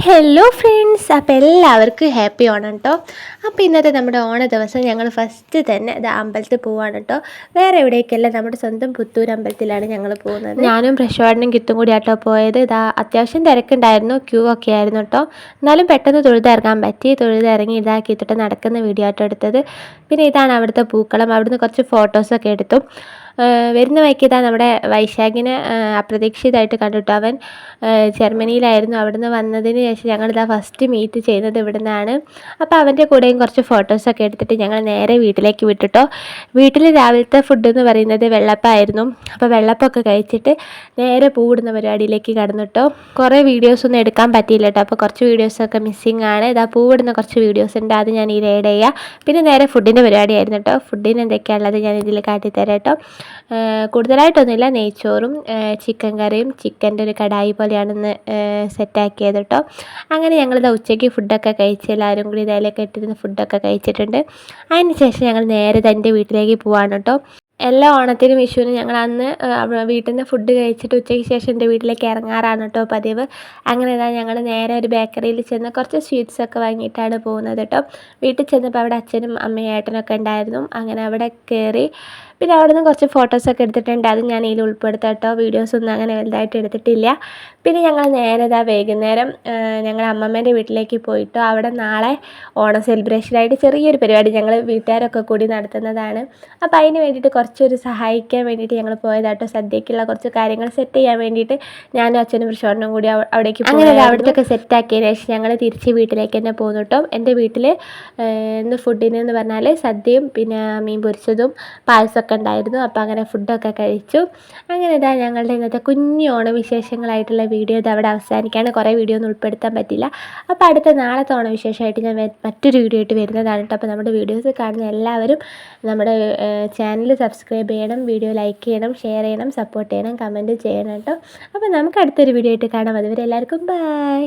Hello friends, അപ്പോൾ എല്ലാവർക്കും happy Onam കേട്ടോ. അപ്പോൾ ഇന്നത്തെ നമ്മുടെ ഓണ ദിവസം ഞങ്ങൾ ഫസ്റ്റ് തന്നെ ഇത് അമ്പലത്തിൽ പോവാണ് കേട്ടോ. വേറെ എവിടേക്കല്ല, നമ്മുടെ സ്വന്തം പുത്തൂർ അമ്പലത്തിലാണ് ഞങ്ങൾ പോകുന്നത്. ഞാനും പ്രശോഭനും കിത്തും കൂടി ആട്ടോ പോയത്. ഇതാ അത്യാവശ്യം തിരക്കുണ്ടായിരുന്നു, ക്യൂ ഒക്കെ ആയിരുന്നു കേട്ടോ. എന്നാലും പെട്ടെന്ന് തൊഴുതിറങ്ങാൻ പറ്റി. തൊഴുതിറങ്ങി ഇതാക്കിയിട്ട് നടക്കുന്ന വീഡിയോ ആട്ടോ എടുത്തത്. പിന്നെ ഇതാണ് അവിടുത്തെ പൂക്കളം. അവിടുന്ന് കുറച്ച് ഫോട്ടോസൊക്കെ എടുത്തു. വരുന്ന വഴിക്ക് ഇതാ നമ്മുടെ വൈശാഖിനെ അപ്രതീക്ഷിതമായിട്ട് കണ്ടിട്ടു. അവൻ ജർമ്മനിയിലായിരുന്നു. അവിടുന്ന് വന്നതിന് ശേഷം ഞങ്ങളിതാ ഫസ്റ്റ് മീറ്റ് ചെയ്യുന്നത് ഇവിടെ നിന്നാണ്. അപ്പോൾ അവൻ്റെ കൂടെയും കുറച്ച് ഫോട്ടോസൊക്കെ എടുത്തിട്ട് ഞങ്ങൾ നേരെ വീട്ടിലേക്ക് വിട്ടിട്ടോ. വീട്ടിൽ രാവിലത്തെ ഫുഡ് എന്ന് പറയുന്നത് വെള്ളപ്പമായിരുന്നു. അപ്പോൾ വെള്ളപ്പമൊക്കെ കഴിച്ചിട്ട് നേരെ പൂവിടുന്ന പരിപാടിയിലേക്ക് കടന്നിട്ടോ. കുറേ വീഡിയോസൊന്നും എടുക്കാൻ പറ്റിയില്ല കേട്ടോ. അപ്പോൾ കുറച്ച് വീഡിയോസൊക്കെ മിസ്സിങ് ആണ്. ഇതാ പൂവിടുന്ന കുറച്ച് വീഡിയോസ് ഉണ്ട്, അത് ഞാൻ ഇതിൽ ആഡ് ചെയ്യാം. പിന്നെ നേരെ ഫുഡിൻ്റെ പരിപാടിയായിരുന്നു കേട്ടോ. ഫുഡിന് എന്തൊക്കെയാണുള്ളത് ഞാൻ ഇതിൽ കാട്ടിത്തരാം കേട്ടോ. കൂടുതലായിട്ടൊന്നുമില്ല, നെയ്ച്ചോറും ചിക്കൻ കറിയും ചിക്കൻ്റെ ഒരു കടായി പോലെയാണ് ഇന്ന് സെറ്റാക്കിയത് കേട്ടോ. അങ്ങനെ ഞങ്ങളിത് ഉച്ചയ്ക്ക് ഫുഡൊക്കെ കഴിച്ച് എല്ലാവരും കൂടി ഇതേലൊക്കെ ഇട്ടിരുന്ന് ഫുഡൊക്കെ കഴിച്ചിട്ടുണ്ട്. അതിന് ശേഷം ഞങ്ങൾ നേരെ എൻ്റെ വീട്ടിലേക്ക് പോവാണ് കേട്ടോ. എല്ലാ ഓണത്തിനും വിഷുവിനും ഞങ്ങൾ അന്ന് വീട്ടിൽ നിന്ന് ഫുഡ് കഴിച്ചിട്ട് ഉച്ചയ്ക്ക് ശേഷം എൻ്റെ വീട്ടിലേക്ക് ഇറങ്ങാറാണ് കേട്ടോ പതിവ്. അങ്ങനെ ഇതാ ഞങ്ങൾ നേരെ ഒരു ബേക്കറിയിൽ ചെന്ന് കുറച്ച് സ്വീറ്റ്സൊക്കെ വാങ്ങിയിട്ടാണ് പോകുന്നത് കേട്ടോ. വീട്ടിൽ ചെന്നപ്പോൾ അവിടെ അച്ഛനും അമ്മയും ഏട്ടനൊക്കെ ഉണ്ടായിരുന്നു. അങ്ങനെ അവിടെ കയറി പിന്നെ അവിടെ നിന്ന് കുറച്ച് ഫോട്ടോസൊക്കെ എടുത്തിട്ടുണ്ട്, അത് ഞാൻ ഇതിൽ ഉൾപ്പെടുത്താം കേട്ടോ. വീഡിയോസൊന്നും അങ്ങനെ വലുതായിട്ട് എടുത്തിട്ടില്ല. പിന്നെ ഞങ്ങൾ നേരെ വൈകുന്നേരം ഞങ്ങൾ അമ്മമ്മേൻ്റെ വീട്ടിലേക്ക് പോയിട്ടോ. അവിടെ നാളെ ഓണം സെലിബ്രേഷനായിട്ട് ചെറിയൊരു പരിപാടി ഞങ്ങൾ വീട്ടുകാരൊക്കെ കൂടി നടത്തുന്നതാണ്. അപ്പോൾ അതിന് വേണ്ടിയിട്ട് കുറച്ചൊരു സഹായിക്കാൻ വേണ്ടിയിട്ട് ഞങ്ങൾ പോയതാട്ടോ. സദ്യക്കുള്ള കുറച്ച് കാര്യങ്ങൾ സെറ്റ് ചെയ്യാൻ വേണ്ടിയിട്ട് ഞാനും അച്ഛനും പ്രശോഭനും കൂടി അവിടേക്ക് പോയി. അങ്ങനെ അവിടത്തൊക്കെ സെറ്റാക്കിയതിന് ശേഷം ഞങ്ങൾ തിരിച്ച് വീട്ടിലേക്ക് തന്നെ പോകുന്നു കേട്ടോ. എൻ്റെ വീട്ടിൽ ഇന്ന് ഫുഡിനെന്ന് പറഞ്ഞാൽ സദ്യയും പിന്നെ മീൻ പൊരിച്ചതും പായസമൊക്കെ ഉണ്ടായിരുന്നു. അപ്പോൾ അങ്ങനെ ഫുഡൊക്കെ കഴിച്ചു. അങ്ങനെ ഇതാ ഞങ്ങളുടെ ഇന്നത്തെ കുഞ്ഞു ഓണവിശേഷങ്ങളായിട്ടുള്ള വീഡിയോ ഇത് അവിടെ അവസാനിക്കുകയാണ്. കുറേ വീഡിയോ ഒന്നും ഉൾപ്പെടുത്താൻ പറ്റില്ല. അപ്പോൾ അടുത്ത നാളത്തെ ഓണവിശേഷമായിട്ട് ഞാൻ മറ്റൊരു വീഡിയോ ആയിട്ട് വരുന്നതാണ് കേട്ടോ. അപ്പോൾ നമ്മുടെ വീഡിയോസ് കാണുന്ന എല്ലാവരും നമ്മുടെ ചാനൽ സബ്സ്ക്രൈബ് ചെയ്യണം, വീഡിയോ ലൈക്ക് ചെയ്യണം, ഷെയർ ചെയ്യണം, സപ്പോർട്ട് ചെയ്യണം, കമൻറ്റ് ചെയ്യണം കേട്ടോ. അപ്പോൾ നമുക്ക് അടുത്തൊരു വീഡിയോ ആയിട്ട് കാണാം. അതുവരെ എല്ലാവർക്കും ബൈ.